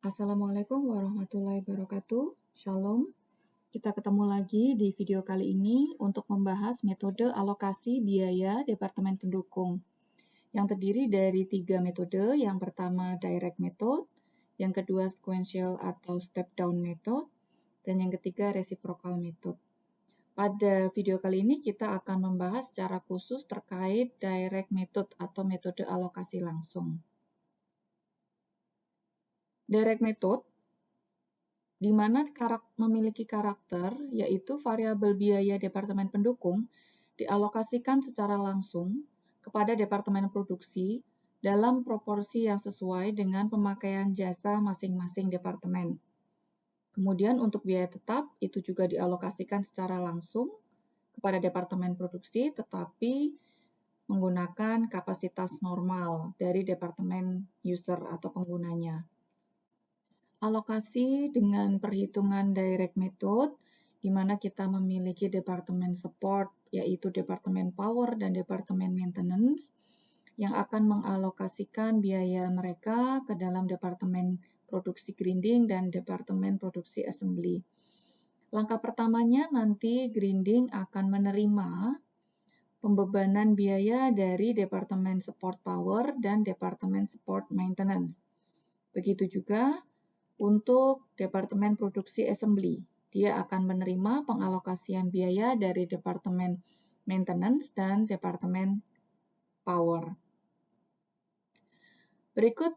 Assalamualaikum warahmatullahi wabarakatuh. Shalom. Kita ketemu lagi di video kali ini untuk membahas metode alokasi biaya Departemen Pendukung yang terdiri dari 3 metode. Yang pertama direct method, yang kedua sequential atau step down method, dan yang ketiga reciprocal method. Pada video kali ini kita akan membahas secara khusus terkait direct method atau metode alokasi langsung. Direct method di mana memiliki karakter, yaitu variabel biaya Departemen Pendukung dialokasikan secara langsung kepada Departemen Produksi dalam proporsi yang sesuai dengan pemakaian jasa masing-masing departemen. Kemudian untuk biaya tetap, itu juga dialokasikan secara langsung kepada Departemen Produksi, tetapi menggunakan kapasitas normal dari Departemen User atau penggunanya. Alokasi dengan perhitungan direct method, di mana kita memiliki departemen support, yaitu departemen power dan departemen maintenance, yang akan mengalokasikan biaya mereka ke dalam departemen produksi grinding dan departemen produksi assembly. Langkah pertamanya nanti grinding akan menerima pembebanan biaya dari departemen support power dan departemen support maintenance. Begitu juga untuk Departemen Produksi Assembly, dia akan menerima pengalokasian biaya dari Departemen Maintenance dan Departemen Power. Berikut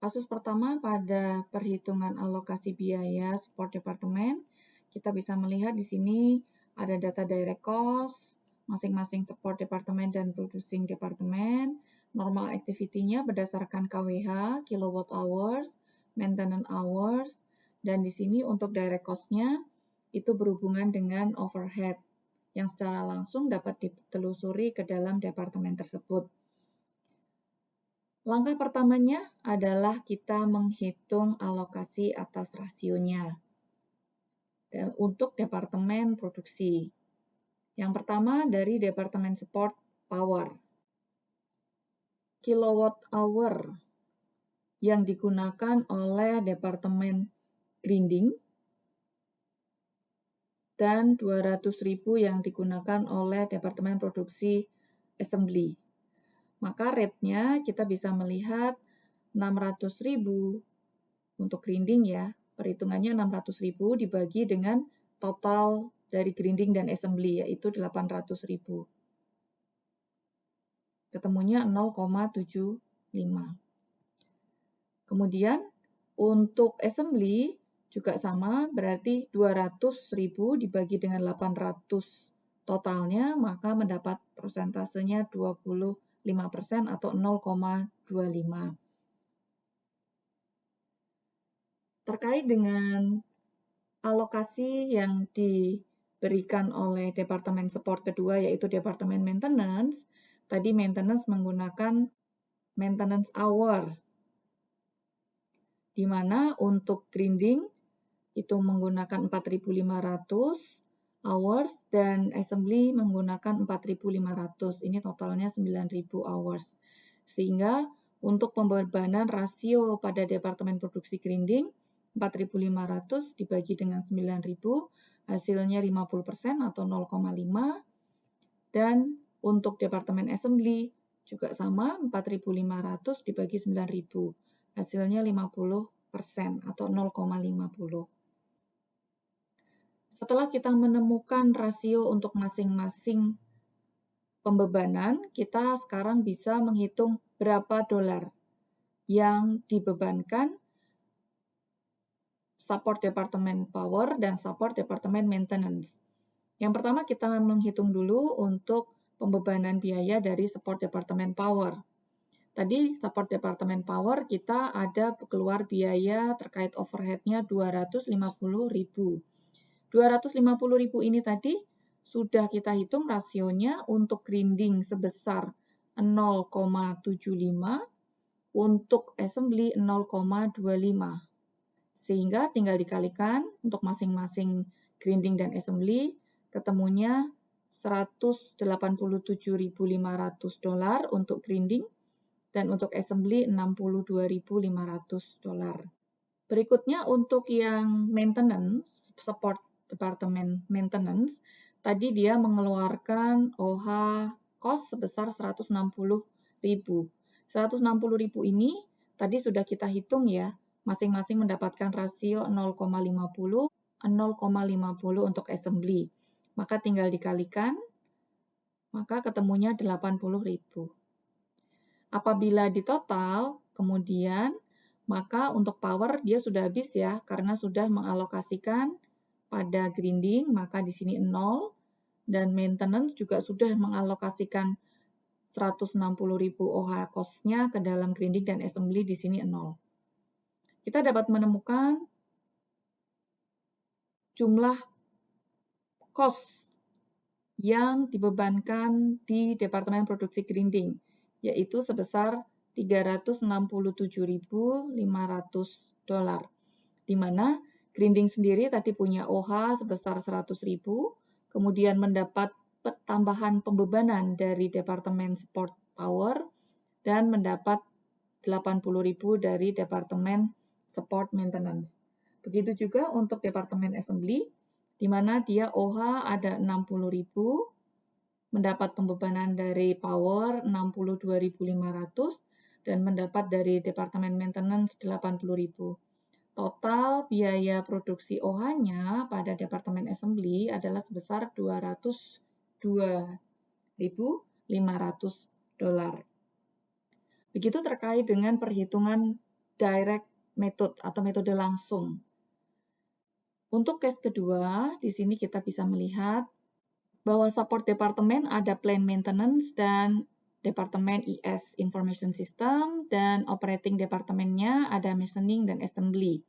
kasus pertama pada perhitungan alokasi biaya support departemen. Kita bisa melihat di sini ada data direct cost, masing-masing support departemen dan producing departemen, normal activity-nya berdasarkan KWH, kilowatt hours, maintenance hours, dan di sini untuk direct cost-nya itu berhubungan dengan overhead yang secara langsung dapat ditelusuri ke dalam departemen tersebut. Langkah pertamanya adalah kita menghitung alokasi atas rasionya untuk departemen produksi. Yang pertama dari departemen support power. Kilowatt hour yang digunakan oleh departemen grinding dan 200.000 yang digunakan oleh departemen produksi assembly. Maka rate-nya kita bisa melihat 600.000 untuk grinding ya. Perhitungannya 600.000 dibagi dengan total dari grinding dan assembly yaitu 800.000. Ketemunya 0,75. Kemudian untuk assembly juga sama, berarti 200.000 dibagi dengan 800 totalnya, maka mendapat persentasenya 25% atau 0,25. Terkait dengan alokasi yang diberikan oleh Departemen Support kedua, yaitu Departemen Maintenance, tadi maintenance menggunakan maintenance hours, di mana untuk grinding itu menggunakan 4.500 hours dan assembly menggunakan 4.500. Ini totalnya 9.000 hours. Sehingga untuk pembebanan rasio pada departemen produksi grinding 4.500 dibagi dengan 9.000 hasilnya 50% atau 0,5, dan untuk departemen assembly juga sama 4.500 dibagi 9.000 hasilnya 50% atau 0,50. Setelah kita menemukan rasio untuk masing-masing pembebanan, kita sekarang bisa menghitung berapa dolar yang dibebankan support departemen power dan support departemen maintenance. Yang pertama kita menghitung dulu untuk pembebanan biaya dari support departemen power. Tadi support departemen power kita ada keluar biaya terkait overhead-nya 250.000. 250.000 ini tadi sudah kita hitung rasionya untuk grinding sebesar 0,75, untuk assembly 0,25. Sehingga tinggal dikalikan untuk masing-masing grinding dan assembly, ketemunya 187.500 dolar untuk grinding dan untuk assembly 62.500 dolar. Berikutnya untuk yang maintenance, support departemen maintenance, tadi dia mengeluarkan OH cost sebesar 160.000. 160.000 ini tadi sudah kita hitung ya, masing-masing mendapatkan rasio 0,50 untuk assembly. Maka tinggal dikalikan, maka ketemunya 80.000. Apabila ditotal, kemudian maka untuk power dia sudah habis ya, karena sudah mengalokasikan pada grinding, maka di sini 0, dan maintenance juga sudah mengalokasikan 160.000 OH cost-nya ke dalam grinding dan assembly, di sini 0. Kita dapat menemukan jumlah cost yang dibebankan di Departemen Produksi Grinding, yaitu sebesar $367.500, di mana grinding sendiri tadi punya OH sebesar 100.000, kemudian mendapat tambahan pembebanan dari Departemen Support Power, dan mendapat 80.000 dari Departemen Support Maintenance. Begitu juga untuk Departemen Assembly, di mana dia OH ada 60.000, mendapat pembebanan dari Power 62.500, dan mendapat dari Departemen Maintenance 80.000. Total biaya produksi OH-nya pada Departemen Assembly adalah sebesar $202.500. Begitu terkait dengan perhitungan direct method atau metode langsung. Untuk case kedua, di sini kita bisa melihat bahwa support departemen ada plant maintenance dan departemen IS information system, dan operating departemennya ada machining dan assembly.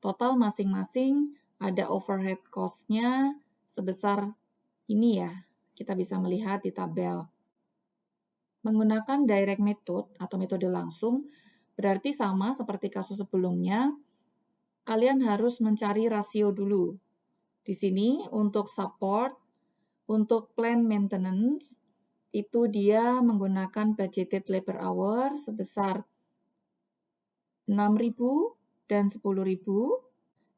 Total masing-masing ada overhead cost-nya sebesar ini ya, kita bisa melihat di tabel. Menggunakan direct method atau metode langsung berarti sama seperti kasus sebelumnya, kalian harus mencari rasio dulu. Di sini untuk support, untuk plant maintenance, itu dia menggunakan budgeted labor hour sebesar 6.000 dan 10.000,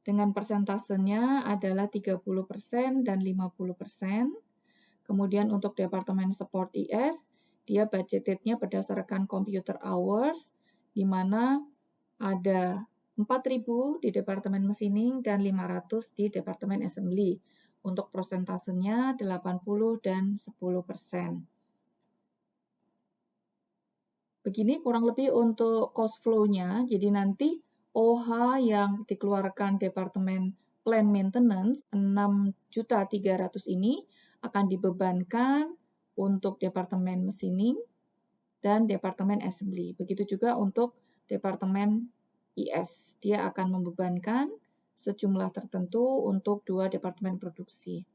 dengan persentasenya adalah 30% dan 50%. Kemudian untuk Departemen Support IS, dia budgetednya berdasarkan computer hours, di mana ada 4.000 di Departemen Machining dan 500 di Departemen Assembly. Untuk persentasenya 80 dan 10%. Begini kurang lebih untuk cost flow-nya. Jadi nanti OH yang dikeluarkan Departemen Plant Maintenance 6.300.000 ini akan dibebankan untuk Departemen Machining dan Departemen Assembly. Begitu juga untuk Departemen IS. Dia akan membebankan sejumlah tertentu untuk dua departemen produksi.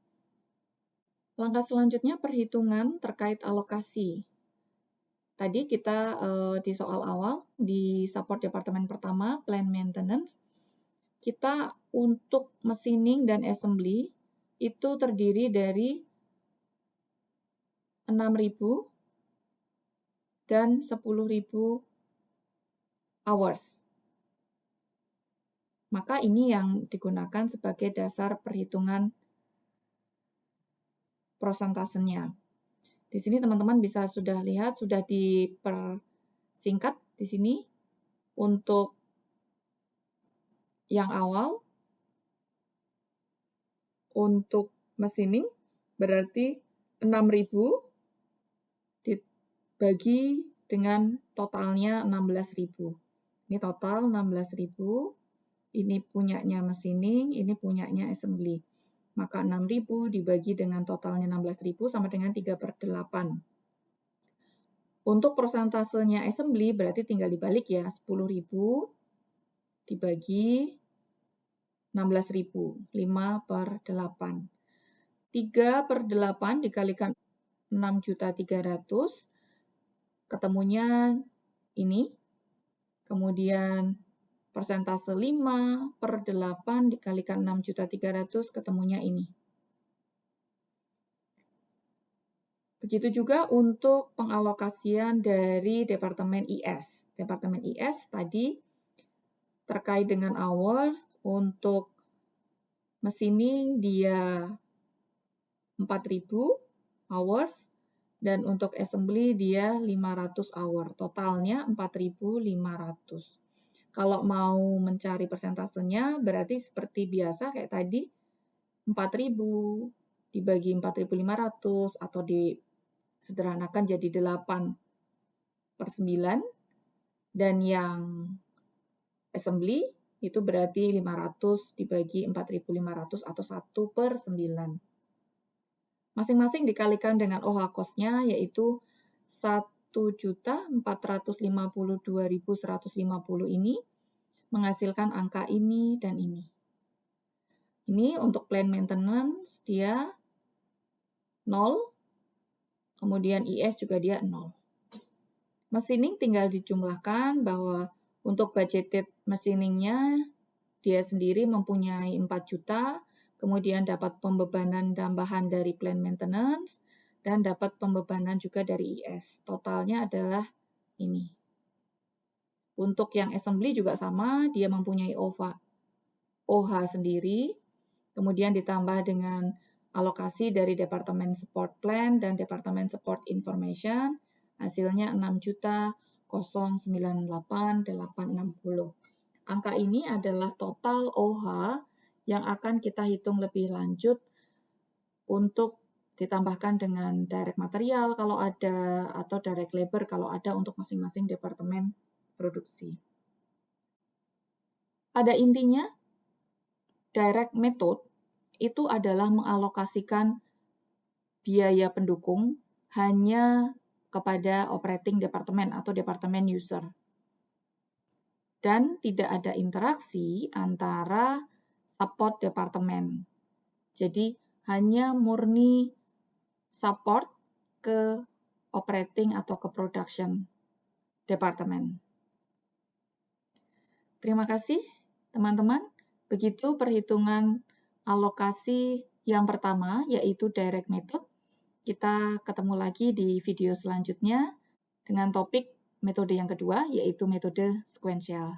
Langkah selanjutnya perhitungan terkait alokasi. Tadi kita di soal awal, di support departemen pertama, plant maintenance, kita untuk machining dan assembly itu terdiri dari 6.000 dan 10.000 hours. Maka ini yang digunakan sebagai dasar perhitungan prosentasenya. Di sini teman-teman bisa sudah lihat, sudah dipersingkat di sini untuk yang awal, untuk machining berarti 6.000 dibagi dengan totalnya 16.000. Ini total 16.000. Ini punyanya machining, ini punyanya assembly. Maka 6.000 dibagi dengan totalnya 16.000 sama dengan 3/8. Untuk persentasenya assembly berarti tinggal dibalik ya, 10.000 dibagi 16.000, 5/8. 3/8 dikalikan 6.300.000, ketemunya ini. Kemudian persentase 5/8 dikalikan 6.300.000, ketemunya ini. Begitu juga untuk pengalokasian dari Departemen IS. Departemen IS tadi terkait dengan hours, untuk machining dia 4.000 hours, dan untuk assembly dia 500 hour. Totalnya 4.500. Kalau mau mencari persentasenya, berarti seperti biasa kayak tadi, 4.000 dibagi 4.500 atau disederhanakan jadi 8/9, dan yang assembly itu berarti 500 dibagi 4.500 atau 1/9. Masing-masing dikalikan dengan OH cost-nya, yaitu 1.452.150 ini menghasilkan angka ini dan ini. Ini untuk plan maintenance dia 0, kemudian IS juga dia 0. Machining tinggal dijumlahkan bahwa untuk budgeted machiningnya dia sendiri mempunyai 4 juta, kemudian dapat pembebanan tambahan dari plan maintenance, dan dapat pembebanan juga dari IS. Totalnya adalah ini. Untuk yang assembly juga sama, dia mempunyai OH sendiri, kemudian ditambah dengan alokasi dari Departemen Support Plan dan Departemen Support Information, hasilnya 6.098.860. Angka ini adalah total OH yang akan kita hitung lebih lanjut untuk ditambahkan dengan direct material kalau ada, atau direct labor kalau ada untuk masing-masing departemen produksi. Pada intinya, direct method itu adalah mengalokasikan biaya pendukung hanya kepada operating department atau departemen user. Dan tidak ada interaksi antara support departemen. Jadi hanya murni support ke operating atau ke production departemen. Terima kasih teman-teman. Begitu perhitungan alokasi yang pertama, yaitu direct method. Kita ketemu lagi di video selanjutnya dengan topik metode yang kedua, yaitu metode sequential.